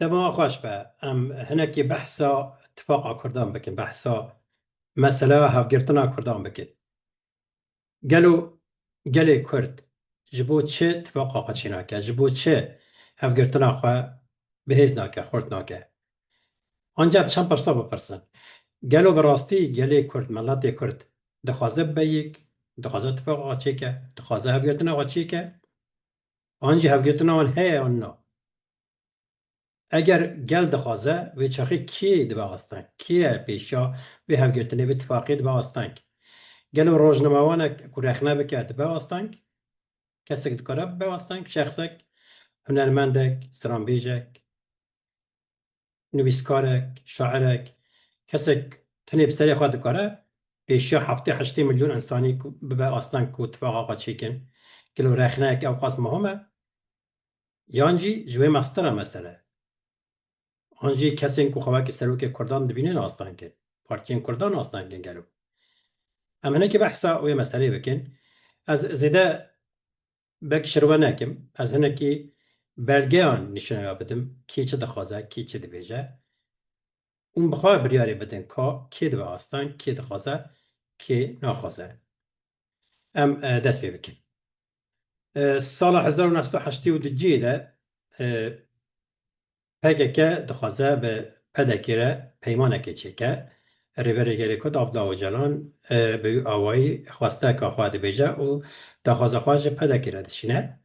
دما خوش به ام هنکی بحثا اتفاق کردان بکن بحثا مسئله هفگرتنا کردان بکن گلو گلی کرد جبو چه اتفاق آقا چی ناکه جبو چه هفگرتنا خواه بهیز ناکه خورد ناکه آنجا چند پرسا بپرسن گلو براستی گلی کرد ملت کرد دخوازه بیک دخوازه اتفاق آقا چی که دخوازه هفگرتنا آقا چی که آنجا هفگرتنا آن هی آن نا اگر گل دخوازه و چاخی کی دبا آستن کیه پیشا و هفگرتنی به اتفاقی دبا آستن گل روزنامه‌وانه کرخنه بکرد دبا آستن کسی که دکاره دبا آستن شخصک هنرمندک سرانبیجک نویسکارک شاعرک کسی تنی بسری خود دکاره پیشا 7-8 میلیون انسانی به آستن که اتفاق آقا چیکن گل رخنه که اوقاس مهمه یانجی جوی مستره مسئله آنجی کسی که خواه که سروک کردان دبینه آستان که پارتین کردان آستان که گلو اما هنه که بحثا وی مسئله بکن از زیده بک شروع نکم از هنه که بلگه آن نشانه بدم کی چه دخوازه کی چه دبیجه اون بخواه بریاری بدن که کی دبا آستان کی دخوازه کی ناخوازه ام دست بی بکن سال 1982 ده پکه دخوازه به پدکیره پیمانه که چه که ریوری گلی کد عبدالله اوجلان به آوایی خواسته که خواه بیجه و دخوازه خواهش پدکیره دشینه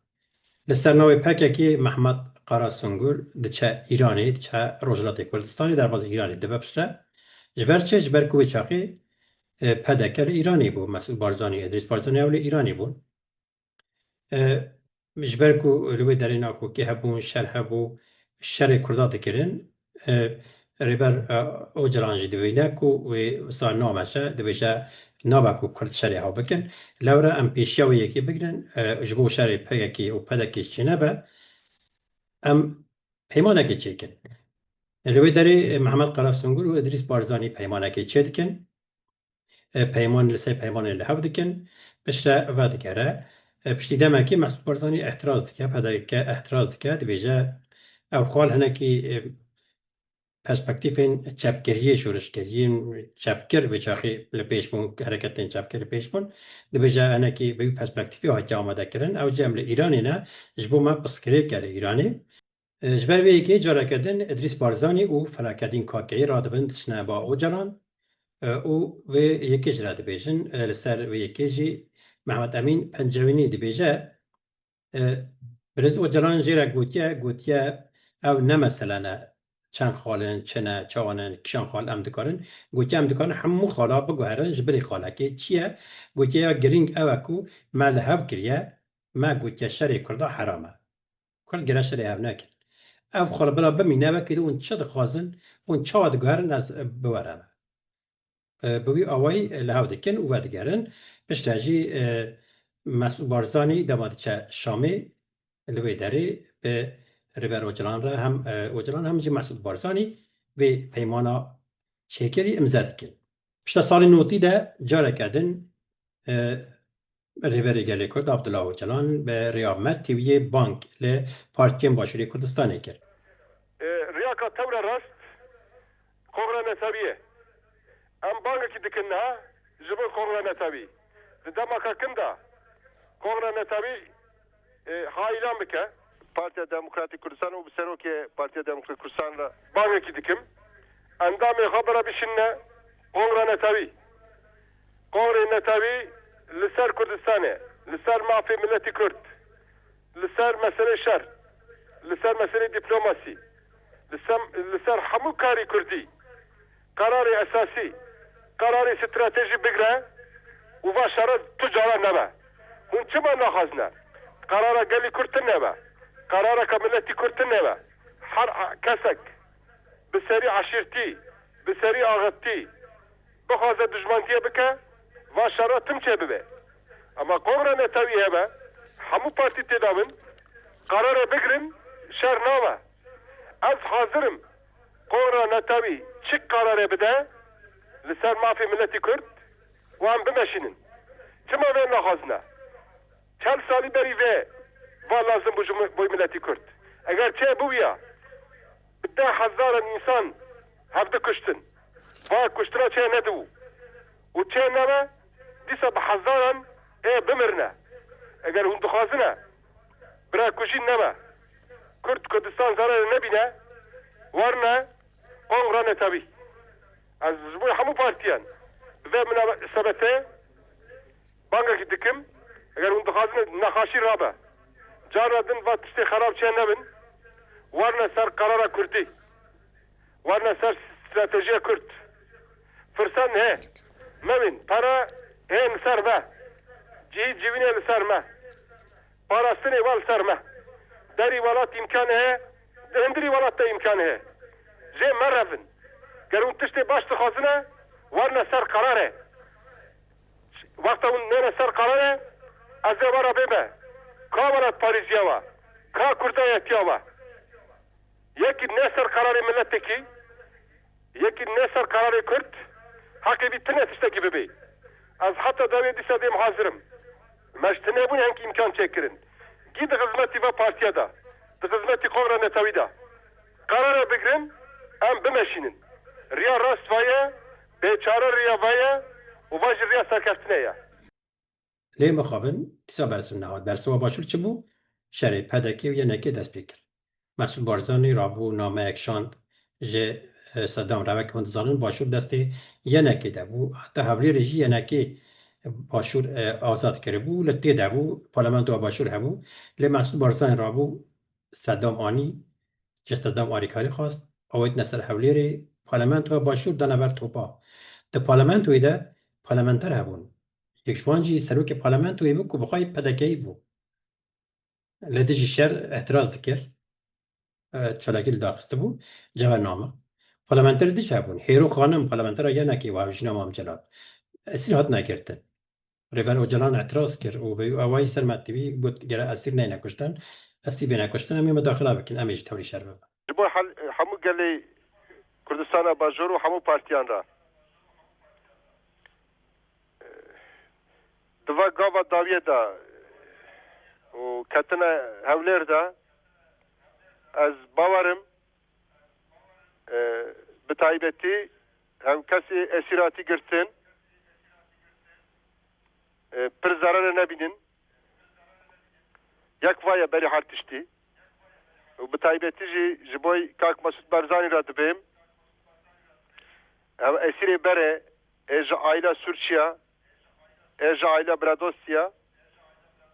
لسر نوی پکه که محمد قراسنگور دچه ایرانی دچه روجلات کردستانی در باز ایرانی ده بپشته جبر چه جبر کوی چاقی پدکر ایرانی بود مسئول بارزانی ادریس بارزانی اولی ایرانی بود جبر کو روی در اینا کو که هبون شر هبو شر کردات کرن ریبر او جلانجی دوینه کو و سال نامشه دویشه نابا کو کرد شری ها بکن لورا ام پیشیا و یکی بگرن جبو شری پیکی و پدکیش چینه به ام پیمانه که چی کن روی داری محمد قراسنگور و ادریس بارزانی پیمانه که چی دکن پیمان لسه پیمان لحب دکن بشه و دکره پشتی دمه که مسعود بارزانی احتراز دکه پدکه احتراز دکه دویشه او خوال هنه که پرسپکتیفین چپگریه شورشگریه چپگر به چاخی لپیش بون حرکتین چپگر لپیش بون دبیجه انا کی به پرسپکتیفی ها آماده کردن او جمله ایرانی نه جبو ما بسکری کرده ایرانی جبر وی کی جارا کردن ادریس بارزانی او فلاکدین کاکی را دبند شنا با او جلان او و یکی جرا دبیجن لسر و یکی جی محمد امین پنجوینی دبیجه برز او جلان جیرا گوتیا او نه مثلا چند خالن چنه چوانن کشان خال ام دکارن گوتی ام دکارن همو خالا بگوهرن جبری خالا که چیه گوتی یا گرینگ اوکو ما لحب کریه ما گوتی شری کرده حرامه کرد گره شری هم نکن او خالا بلا بمینه وکیده اون چه دخوازن اون چه دگوهرن از بورمه بوی آوای لحب دکن او دگرن پشتاجی مسئول بارزانی دماده چه شامی لوی داری به ریبر اوجلان را هم اوجلان هم جی مسعود بارزانی و پیمانا چکری امضا دکن پشت سال نوتی ده جاره کردن ریبر گلی کرد عبدالله اوجلان به ریامت تیوی بانک ل پارتیم باشوری کردستان کرد ریاکا تور راست قبر نسابیه ام بانک کی دکنها جبر قبر نسابی دمکا کندا قبر نسابی هایلان بکه Partiya Demokratik Kurdistan و بسروک Partiya Demokratik Kurdistan را بانکی دکم اندام خبر بشینه قمر نتاوی لسر کردستانه لسر معفی ملتی کرد لسر مسئله شر لسر مسئله دیپلماسی لسر همو کاری کردی قرار اساسی قرار استراتژی بگره و با شرط تجارت نبه اون چه ما نخوازنه قرار گلی کرد نبه قراره که ملتی کرد نبه هر کسک بسری عشیرتی بسری آغتی بخوازه دجمانتیه بکه و شراتم چه ببه اما قمر نتاوی هبه همو پارتی تدامن قراره بگرن شر نامه از حاضرم قمر نتاوی چی قراره بده لسر مافی ملتی کرد و هم بمشینن چما وی نخوازنه 40 سالی بری و لازم بوی ملتی کرد اگر چه بویا 10,000 insan hevde kuştun. Va kuştura çeye ne du? U çeye ne be? Disa bi hezaran bimirne. Eğer hun dixwazine bira kuşin ne be? Kürt Kurdistan zararı ne bine? Varne ongrane tabi. Az bu hamu partiyan. Ve münasebete banga ki dikim eğer hun dixwazine nexaşi rabe. Caradın va tiştê xerab çê nebin warne ser karara Kurdî warne ser stratejiya Kurd firsan he mebin para he li ser me cihî civînê li ser me parastinê wa li ser me derî welat imkanê he hindirî welat de imkanê he jê me revin ger hûn tiştê baş dixwazine warne ser karar e wexta hûn nêne ser karar e ez ê were bême ka welat Parîziya wa ka Kurdayetiya wa yekî ne ser kararê milletekî yekî ne ser kararê Kurd hakê bî tune tiştekî bibe ez heta devê dîsa dêm hazirim me ji tinêbûnê henkî imkan çêkirin gî di xizmetî ve partiya da di xizmetî Komra Netewî da karara bigirin em bimeşînin riya rast vaye bêçare riya vaye û va ji riya serkeftinê ye lê mixabin dîsa bersim nehات bersiva başûr çi bû şerê pedekê û yenekê dest pê kir Mesûd Barzanî rabû nameyek şand ji Seddam revek hûn dizanin başûr destê yenekê de bû heta hewlêrê jî yenekê başûr azad kiribû li tê de bû parlamentoya başûr hebû lê Mesûd Barzanî rabû Seddam anî ji Seddam alîkarî xwast ew ê ser hewlêrê parlamentoya başûr dane ber topa di parlamentoyê de parlamenter hebûn yek ji wan jî serokê parlamentoyê bû ku bixwayî pedekeyî bû lê dijî şer ehtiraz dikir çalakî li daxiste bû cevername parlamenterê diç hebûn hêro xanim parlamentera yenekê wa hevjîna Mam Celal esîr hat negirtin Rêber Ocalan etiraz kir û awayî ser me tîvî got gere esîr neyne kuştin esî bêne kuştin em ê medaxila bikin em ê ji tewrî şer bibin ji bo hemû gelê Kurdistana bajor û hemû partiyan ra di ve gava dawiyê da û ketine hewlêr da ez bawerim bi taybetî hem kesê esîratî girtin pir zararê nebînin yek vaye berî her tiştî û bi taybetî jî ji bo Kak Mesûd Barzanî ra dibêm ev esîrê bere ê ji aîla Sûrçiya ê ji aîla Bradosya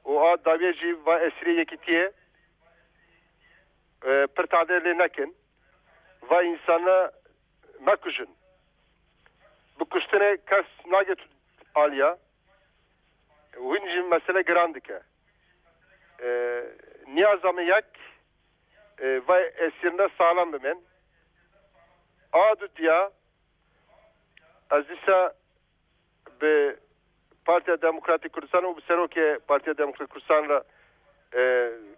û a dawiyê jî va esîrê yekîtiyê pir tadê lê nekin va insana mekujin bi kuştinê kes naget aliya hûn jî mesele giran dike niyaza me yek va esîrine salam bimin a du diya ez dîsa bi Partiya Demokratîk Kurdistan û bi serokê Partiya Demokratîk Kurdistan ra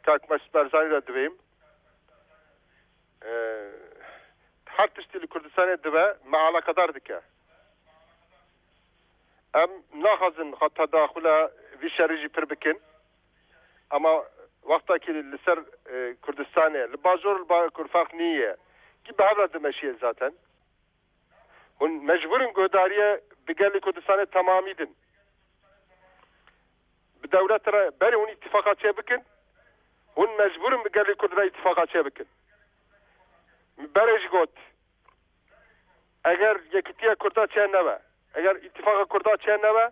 Kak Mesûd Barzanî ra divêm her tiştî li Kurdistanê dibe me alakadar dike em naxwazin heta daxila vî şerî jî pir bikin ama wextekî li ser Kurdistanê li bajor li Bakur ferq niye ki bi hev re dimeşiye zaten hûn mecburin guhdariye bi gelê Kurdistanê temamî din bi dewlet re berê hûn îtîfaqa çê bikin hûn mecburin bi gelê Kurd re îtîfaqa çê bikin berê jî got eger yekîtiya Kurda çê nebe eger îtîfaqa Kurda çê nebe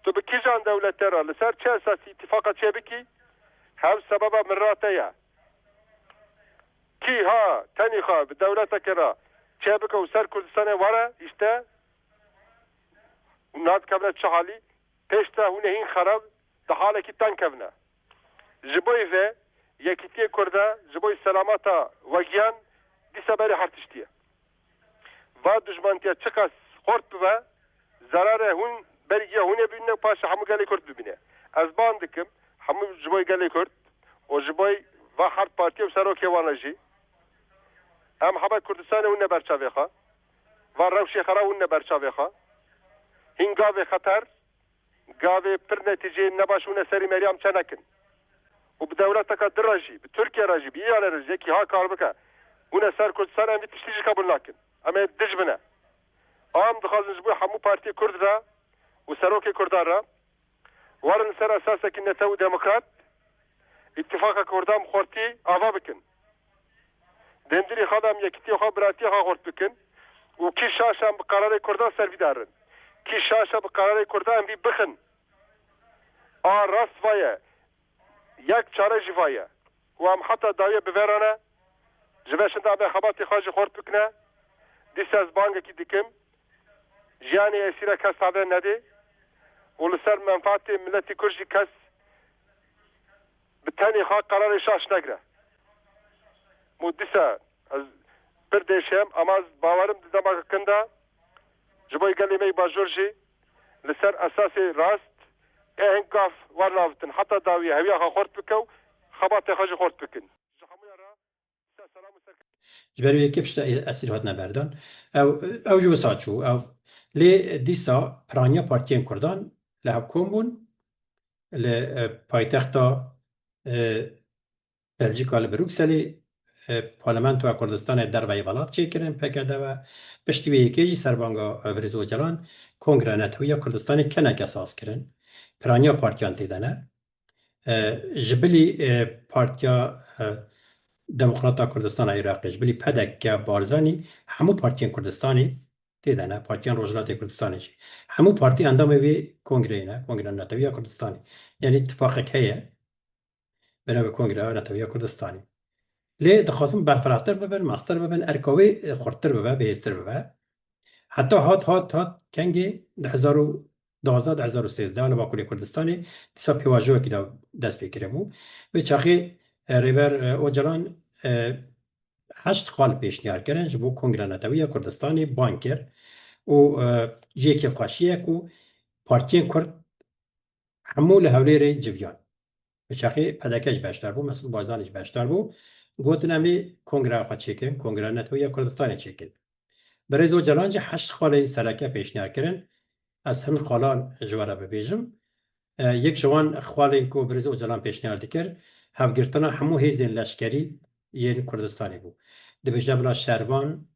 tu bi kîjan dewletê re li ser çi esasî îtîfaqa çê bikî hev sebeba mirate ye kî ha tenî xwe bi dewletekê re çê bike û ser Kurdistanê were îşte nadikevne çi halî pêş te hûn ê hîn xerab di halekî teng kevne ji bo vê yekîtiyê Kurda ji bo selamata wegiyan dîsa berê her tiştî va dijmantiya çi qas xort bibe zararê hûn berî hûn ê bîne paşa hemû gelê Kurd bibîne ez ban dikim hemû ji bo gelê Kurd û ji bo va her partiya û serokê wan jî em hebe Kurdistanê hûn ne berçavê xwe va rewşê xera hûn ne berçavê xwe hîn gavê xeter gavê pir netîceyên nebaş hûn serî Meryem çe nekin û bi dewleteka din re jî bi Tirkiye re jî bi İranê re jî yekî ha kar bike ونه سر کردستان ام تشتیجی قبول نکن اما دج بنا آم دخوازن جبو همو پارتی کرد را و سروک کردان را وارن سر اساسا که نتو دموکرات اتفاق کردام خورتی آوا بکن دندری خادم یکیتی خواه براتی خواه خورد بکن و کی شاشم به قرار کردان سر بیدارن کی شاشم به قرار کردان بی بخن راست وایه یک چاره جوایه و هم حتی دایه بورانه جوشن دا به خباتی خواهی خورد بکنه دیس از بانگه کی دیکم جیانی اسیره کس تابه نده و لسر منفعت ملتی کرجی کس به تنی خواه قرار شاش نگره مدیسه از بردشم اما از باورم دماغ کنده جبای گلیمه باجورجی لسر اساس راست هنگاف ورنافتن حتی داوی هویه خواه خورد بکو خباتی خواهی خورد بکن جبرو یکی پشت اسیر هات نبردن او جو ساعت شو او لی دیسا پرانیا پارتیان کردان لحکوم بون لپایتختا بلژیکا لبروکسلی پارلمانتو کردستان در ویولات چه کردن پکرده و پشتی به یکی سربانگا برزو جلان کنگره نتویا کردستان کنک اساس کردن پرانیا پارتیان تیدنه جبلی پارتیا دموکراتا کردستان عراقی جبلی پدک بارزانی همو پارتیان کردستانی تیدنه پارتیان روجلات کردستانی چی همو پارتی اندام وی کنگره نه کنگره نتویا کردستانی یعنی اتفاق که بنا به کنگره نتویا کردستانی لی دخواستم برفراتر ببن ماستر ببن ارکاوی خورتر ببن بهستر ببن حتی هات کنگی 2012 2013 ولی باکوری کردستانی دیسا پیواجوه که دست بکره بو و چاقی ریبر او جلان 8 خال پیشنیار کردن جبو کنگره نتویا کردستانی بانکر و جیکی فخاشیه کو پارتین کرد همو لحولی جویان و چاقی پدکش بشتر بو مثل بازانش بشتر بو گوتن امی کنگره خواهد چکن کنگره نتویا کردستانی چکن برای زو جلان جه 8 خال سرکه پیشنیار کردن از هن خالان جواره ببیجم یک جوان خالی کو برای زو جلان پیشنیار دیکر هفگرتنا همو هیزین لشکری یه کردستانی بو دبیجه بلا شروان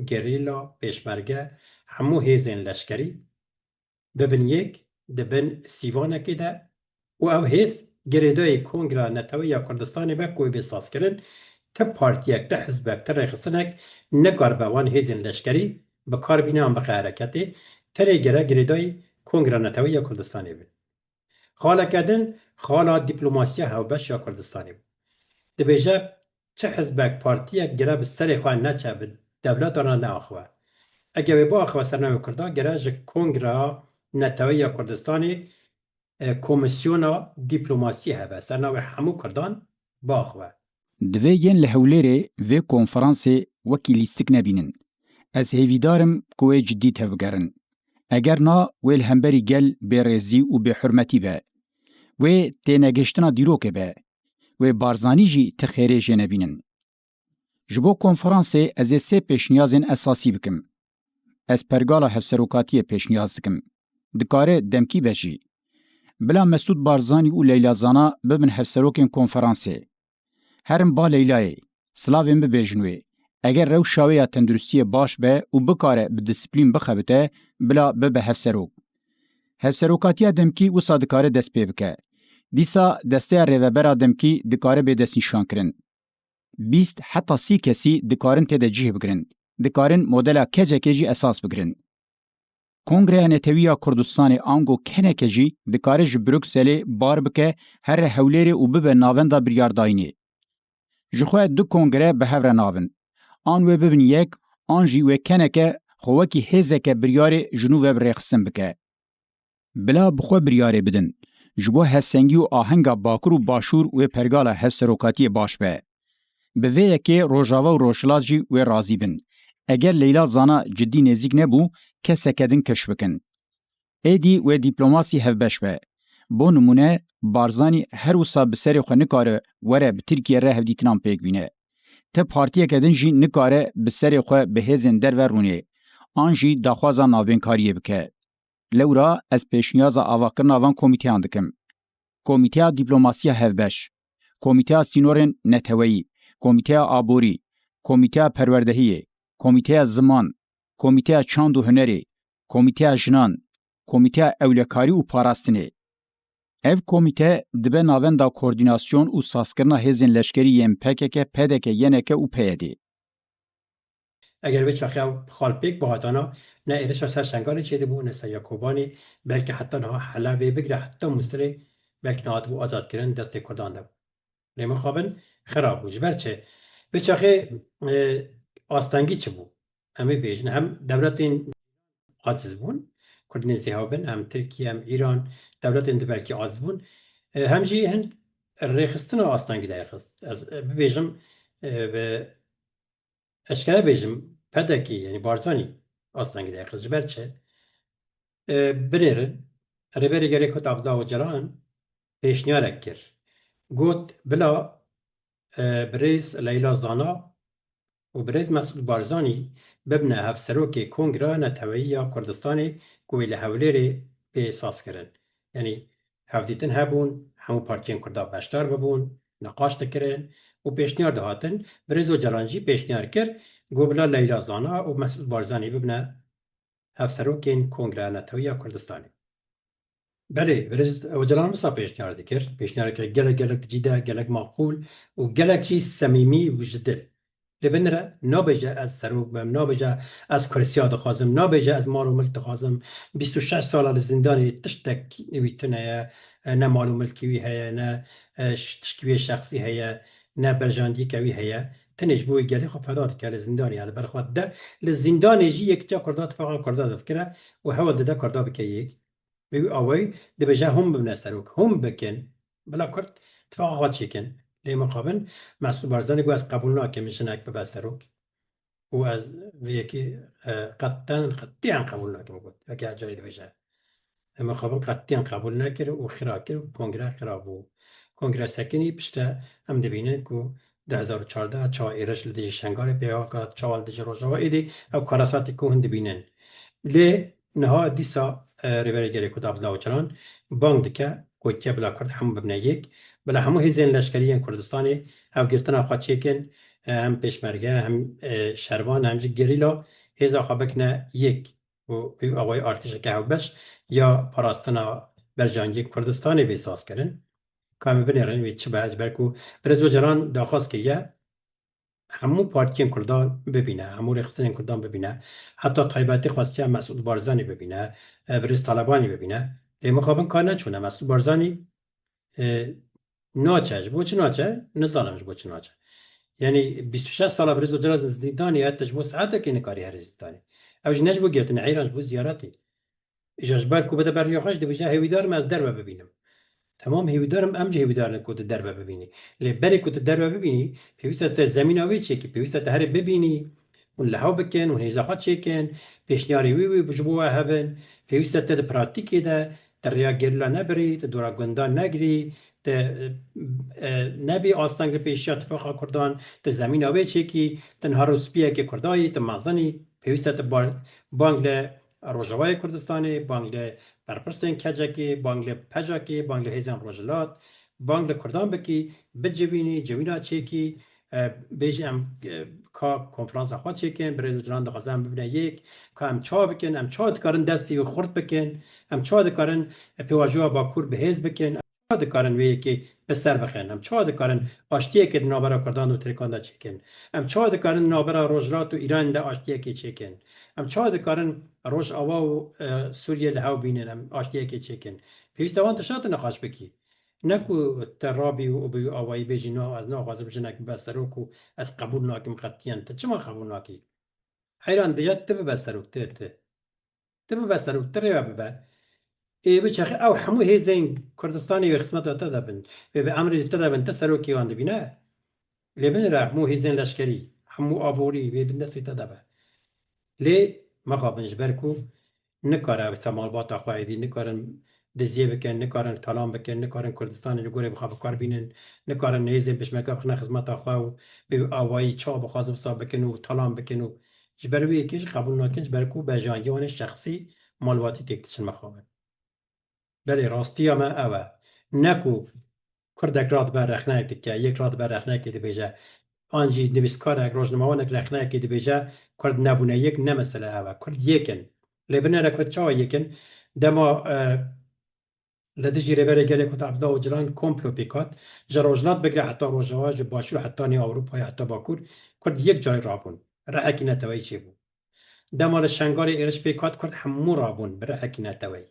گریلا پیشمرگه همو هیزین لشکری ببین یک دبن سیوانه که ده و او هیز گریدای کنگره نتویا کردستانی با کوی بساس کرن تا پارتیک ده حزبک تا ریخستنک نگار بوان هیزین لشکری بکار بینه هم بقی حرکتی تره گریدای کنگره نتویا کردستانی بید خاله کدن خاله دیپلوماسی هاوبش یا کردستانی بود دبیجه چه حزبک پارتیک گره به سر خواه نچه به دولت آنها نه آخواه اگه با آخواه سرنوی کرده گره جه کنگره نتویا کردستانی کمیسیونا دیپلوماسی هبه سرنوی همو کردان با آخواه دوی ین لحولیره و کنفرانسی وکی لیستک نبینن از هیویدارم کوی جدی تفگرن اگر نا ویل همبری گل به رزی و به حرمتی به و تینگشتنا دیروکه به و بارزانی جی تخیره جنبینن. جبو کنفرانسی از سه پیشنیازن اساسی بکم. از پرگالا هفسروکاتی پیشنیاز بکم. دکاره دمکی بجی. بلا مسعود بارزانی و لیلا زانا ببن هفسروکین کنفرانسی. هرم با لیلای سلاوین ببیجنوی. اگر رو شاویا تندرستی باش به و بکاره به دیسپلین بخبته بلا به هفسروک. هفسروکاتی دمکی و صادکاره دست پی بکه. دیسا دسته ریوبر دمکی دکاره به دست نشان کرن. 20 حتی 30 کسی دکارن تده جیه بگرن. دکارن مدل کجی اساس بگرن. کنگره نتویا کردستان آنگو کنه کجی دکاره جبروکسلی بار بکه هر حولیری و ببه ناوندا بریارداینی. جخواه دو کنگره به هفر ناون. آن و ببین یک آنجی و کنه که خواکی هزه که بریار جنوب بریخسن بکه. بلا بخوا بریاره بدن. جبو هفسنگی و آهنگا باکر و باشور و پرگالا هفسروکاتی باش به. به ویه که روژاوا و روشلاجی و رازی بن. اگر لیلا زانا جدی نزیک نبو کسه کدن کش بکن. ایدی و دیپلوماسی هفبش به. بو نمونه بارزانی هر وصا بسری خو نکاره وره به ترکیه ره هفدیتنام پیک بینه. ته پارتیه کدن جی نکاره بسری خو به هزین در و رونه. آنجی داخوازا ناوین کاریه بکه. لورا از پیشنیاز آواکرنا وان کمیته اندکم. کمیته دیپلوماسی هفبش. کمیته سینورن نتوی. کمیته آبوری. کمیته پروردهی، کمیته زمان، کمیته چاند و هنری، کمیته جنان، کمیته اولکاری و پاراستنی. ev komite dibe navenda koordinasyon û sazkirina hêzên leşkerî yên PKK, PDK, YNK û PYD. اگر به چاخی خالپیک با هاتانا نه ایرش سر شنگال چیده بو نه سیاکوبانی بلکه حتی نه حلبه بگره حتی مصری بلکه نه بو آزاد کردن دست کردان ده لیمو خوابن خراب بو جبر چه به چاخی آستانگی چه بو همه بیجن هم دولتین عاجز بون کردن زیهابن هم ترکیه هم ایران دولتین بلکه عاجز بون هم جی هند رخصتنا آستانگی ده خست از بیجم به اشکال بیجم پدکی یعنی بارزانی آستانگی ده خست جبر چه بريرن ريبيري جاري كنت عبد الله وجران بيشنيارك كر قوت بلا بريز ليلى زانا وبريز مسعود بارزاني ببنى هفسروكي كونغرا نتوية كردستاني كوي لهوليري بإساس كرن يعني هفديتن هبون همو بارتيان كردا باشتار ببون نقاش تكرن وبيشنيار دهاتن بريز وجرانجي بيشنيار كر قو بلا ليلى زانا ومسعود بارزاني ببنى هفسروكين كونغرا نتوية كردستاني بله برز وجلان مصا پیشنهار دکر پیشنهار که گلک جیده گلک معقول و گلک چی صمیمی و جدل لبنره نابجه از سروک بم نابجه از کرسیا دخوازم نابجه از مال و ملک دخوازم 26 سال از زندان تشتک ویتنه نه مال و ملکی وی هیا نه تشکیوی شخصی هیا نه برجاندی کوی هیا تنش بوی گلی خب فداد که لزندانی على برخواد ده لزندانی جی یک جا کردات فقط کردات فکره و حول ده کردا بکی یک بيقول أوي دبجة هم بنسروك هم بكن بلا كرت تفاقات شكن ليه مقابل مسعود بارزاني قواز قبولنا كمشناك ببسروك وأز ويكي قطعا قبولنا كم قلت وكي عجاري دبجة مقابل قطعا قبولنا كر وخرا كر وكونغرا خرابو كونغرا سكني بشتا هم دبينن كو 2014 چا ایرش لدی شنگال پیاکا چاوال دی روزا ایدی او کاراساتی کو هند بینن لی نها دیسا ریبری گری کتاب لاوچران بانگ دکه کوچه بلا کرد هم ببنه یک بلا همو هزین لشکری کردستانی او گرتنا خواهد چیکن هم پیشمرگه هم شروان هم جی گریلا هزا خوابکنه یک و آقای ارتش که او بش یا پاراستنا برجانگی کردستانی بیساز کرن کامی بنیرن وی چه باید برکو برزو جران داخواست که یه همو پارتیان کردان ببینه همو رخصتین کردان ببینه حتی طایباتی خواسته هم مسعود بارزانی ببینه برز طالبانی ببینه مخابن کار نچونه مسعود بارزانی ناچه بو چه ناچه نظالمش بو چه ناچه یعنی 26 سال برز جراز زندانی حتی جبو ساعته که نکاری هر زندانی اوج نجبو گرتن ایران جبو زیارتی اجاج برکو بده بریاخش دی بجا هویدارم از دربه ببینم تمام هیویدارم امجه هیویدارن کود دربه ببینی لی بری کود دربه ببینی پیوسته زمین آوی چه که پیوسته هر ببینی اون لحو بکن اون هیزاقات چکن پیشنیاری وی بجبوه هبن پیوسته ده پراتیکی ده در ریا گرلا نبری ده دورا گندان نگری ده نبی آستانگ پیشیا اتفاقا کردان ده زمین آوی چه که تنها روسپیه که کردایی ده مازنی پیوسته بانگل روجوای کردستانی بانگل برپرسین کجکی بانگل پجکی بانگل هیزان روجلات بانگل کردان بکی بجوینی جوینا چکی بیش ام کا کنفرانس خواهد چکن برای جران دخوازم ببینه یک که ام چا بکن ام چا دکارن دستی و خورد بکن ام چا دکارن پیواجوها با کور بهیز بکن ام چا دکارن وی که بسر بخن ام چا دکارن آشتیه که نابرا کردان و ترکان دا چکن ام چا دکارن نابرا روجلات و ایران دا آشتیه که چکن ام چا دکارن روش آوا و سوریه لحاو بینن ام آشتیه که چکن پیوستوان تشات نخواش بکی نکو ترابی و بیو آوایی بیجی نو از نو غازم جنک بسروک و از قبول ناکم خطیان تا چما قبول ناکی حیران بیجاد تبه بسروک تبه بسروک تره ببه ای بچخ او همو هیزین کردستانی و قسمت تدابن و به امر تدابن تسروکی وان دبینه لبن را همو هیزین لشکری همو آبوری و بندسی تدابه لی مخابنش برکو نکاره سمالبات آخوایدی نکارن دزیه بکن نکارن تالان بکن نکارن کردستان رو گوره بخواه بکار بینن نکارن نیزه بشمکه بخنه خدمت آخواه و به آوایی چا بخوازم صاحب بکن و تالان بکن و جبروی یکیش قبول نکنش برکو به جانگیوان شخصی مالواتی تکتشن مخواه بله راستی اما اوه نکو کردک رات بر رخنه که یک رات بر رخنه که دی بیجه آنجی نویسکارک روزنامه‌وانک رخنه که دبیجه کرد نبونه یک نه مسئله اوه کرد یکن لبنان را کرد چاو یکن دما لدیجی ربره گله کت عبدالله و جلان کمپلو پیکات جروجلات بگره حتی روزنامه جو باشور حتی نی اروپای حتی باکور کرد یک جای رابون رحکی نتوی چی بود دما شنگال ایرش پیکات کرد همو رابون بره حکی نتوی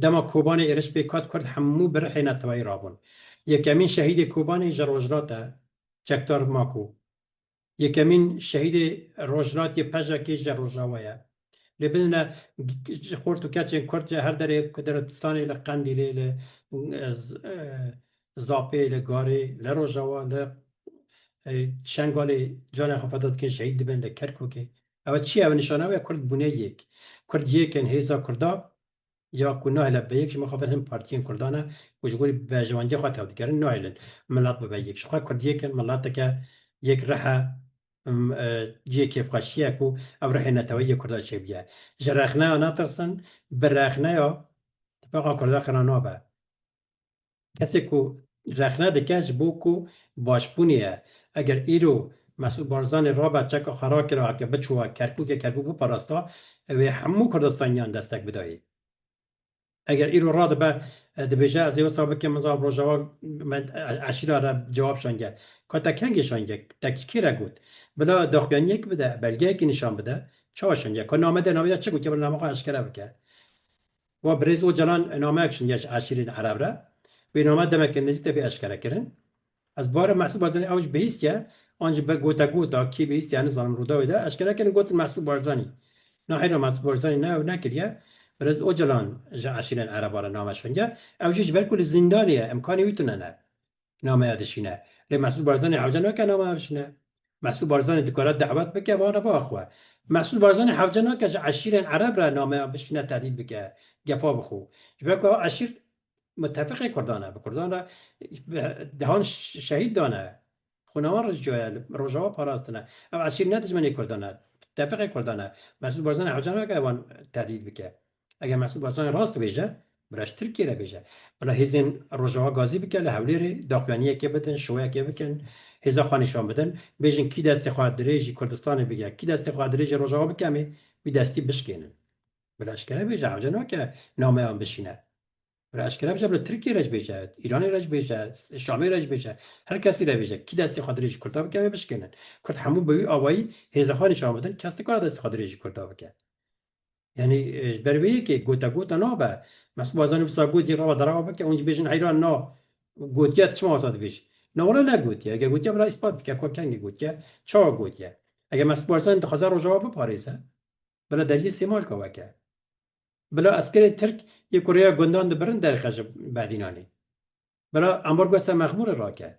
دما کوبان ایرش پیکات کرد همو بره حی نتوی رابون یکمین شهید کوبان جروجلاته چکتار ماکو یکمین شهید روجلات یه پژا که جروجاویه لبنان خورد و کچه کرد هر دره کدرتستانی لقندیله ل زاپه لگاری لروجاوا ل شنگالی جان خفادات که شهید بن لکرکو که اول چی اول نشانه و کرد بونه یک کرد یکن هیزا کردا یا کنه لب یک شما خفت هم پارتین کردانه وجوری به جوانجی خاطر هود کردن نایلن ملت به یک شخص کرد یکن ملت که یک رها یک فقشیه کو او رح نتوی کرده چه بیه جرخنه ها نترسن برخنه ها اتفاقا کرده خرانه با کسی کو رخنه دکش بو کو باشپونیه اگر ایرو مسئول بارزان را بچه که خراک را که بچوه کرکو بو پرستا و همو کردستانیان دستک بدهی اگر ایرو راد به دبیجه از یه صاحب که مزار رو جواب عشیره را جواب شنگه که تکنگی شنگه تکی را گود بلا داخلیان یک بده بلگه که نشان بده چه شنگه که نامه ده چه گود که بلا نامه خواه اشکره بکه و بریز و جلان نامه اکشنگه عشیره عرب را به نامه دمک نزیده به اشکره کرن از بار محسوب بارزانی اوش بهیست که آنج به گوتا کی بهیست یعنی ظالم رو داویده اشکره کنن گوت محسوب بارزانی نه حیرا محسوب بارزانی نه نکریه برز اوجلان جا عشیرن عربارا نامه شنگه اوجش برکل زندانیه امکانی ویتونه نه نامه یادشینه لی محسوب بارزانی حوجه نکه نامه بشینه محسوب بارزانی دکارات دعوت بکه وانا با اخوه محسوب بارزانی حوجه نکه جا عشیرن عرب را نامه بشینه تهدید بکه گفا بخو جبرکو عشیر متفق کردانه به کردان را دهان شهید دانه خونوان رجوه رجوه پاراستنه او عشیر ندجمنی کردانه متفق کردانه محسوب بارزانی حوجه نکه وان تهدید بکه اگر محسوب بارزانی راست بیجه برش ترکیه را بیجه بلا هزین رجوه گازی بکه لحولی داخلانیه که بدن شویه که بکن هزا خانشان بدن بیجن کی دست خواهد دریجی کردستان بگه کی دست خواهد دریجی رجوه بکمه بی دستی بشکنن بلا اشکره بیجه حوجه نکه نامه هم بشینه برای اشکره بیجه بلا ترکیه رج بیجه ایرانی رج بیجه شامی رج بیجه هر کسی را بیجه کی دست خواهد دریجی کرده بکمه بشکنن کرد همون بوی آوایی هزا خانشان بدن کسی کار دست خواهد دریجی کرده بکه یعنی برویه که گوتا نابه مسئول بازانی بسا گوتی را درا بکه اونج بیشن حیران نا گوتیت چما واسه بیش نوره نگوتیه اگه گوتیه بلا اثبات بکه که کنگی گوتیه چا گوتیه اگه مسئول بازانی تخزر رو جواب بپاریزه بلا دلیل استعمال که وکه بلا اسکر ترک یه کره گندان برن در خش بعدینانی بلا امبار گوسته مخمور را که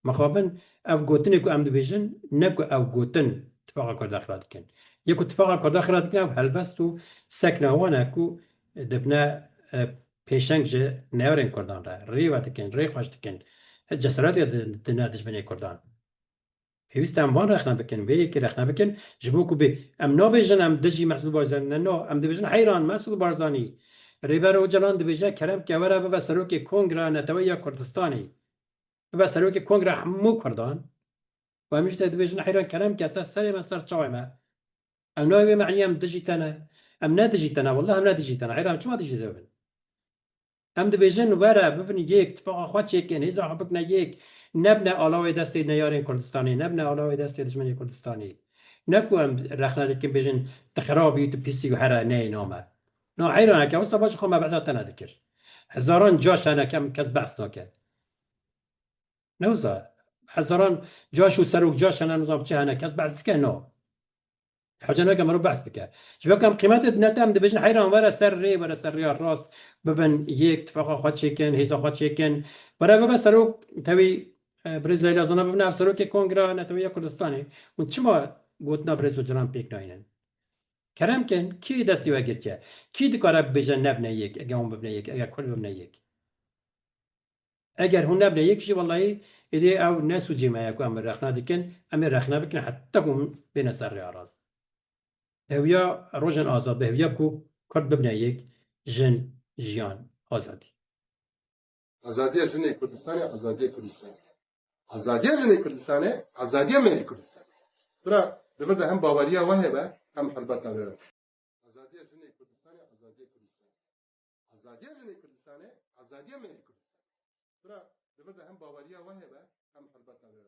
مخابن او گوتنی که امد بیشن نکو او گوتن اتفاق کرده خراد کن یک اتفاق کرده خراد کن او هلبست و سکنوانه کو دبنا پیشنگ جه نیارن کردان را ریوت کن ری خوشت کن جسارت دنیاتش بنی کردان هیوست ام وان رخنه بکن وی که رخنه بکن جبو کو به ام نابیجن ام دجی محسوب بارزانی نه ام دبیجن حیران محسوب بارزانی ریبر و جلان دبیجه کرم که وره به سروک کنگره نتوی کردستانی به سروک کنگره همو کردان و همیشه دبیجن حیران کرم که اساس سری من سر چاومه ام نوی معنی ام دجی تنه ام ندجی تنه والله ام ندجی تنه حیران چما دجی تنه ام دبیجن وره ببینی یک اتفاق خود چکن هیزا حبک نه یک نبنه علاوه دست نیارین کردستانی نبنه علاوه دست دشمنی کردستانی نکو ام رخنه دکن بیجن تخرابی تو پیسی و هره نه نامه نه حیرانه که واسه باش خو ما بعدا ندکر هزاران جاش انا کم کس بحث نکرد نوزا هزاران جاش و سروک جاش انا نظام چه انا کس بحث که نه حاجه نکه مرو بحث بکه شو کم قیمت نتام دبیجن حیران وره سر ری وره سر ری راست ببن یک اتفاق خود چکن هیزا خود چکن برای بابا سروک توی برز لیلا زنا ببینم سروک کنگره نتوی کردستانی اون چما گوتنا برز و جلان پیک ناینن کرم کن کی دستی وگیر که کی دکاره بیجن نبنه یک اگر اون ببنه یک اگر کل ببنه یک اگر هون نبنه یک شی والله ایده او نسو جیمه یکو امر رخنه دکن امر رخنه بکن حتی هم بین سر ری راست هویا روزن آزاد به هویا کو کرد ببنه یک جن جیان آزادی آزادی جنه کردستان آزادی کردستان Azadiya jinê Kurdistanê, azadiya merî Kurdistan. Bira divir de hem baweriya we hebe, hem helbeta we. Azadiya jinê Kurdistanê, azadiya Kurdistan. Azadiya jinê Kurdistanê, azadiya merî Kurdistan. Bira divir de hem baweriya we hebe, hem helbeta we.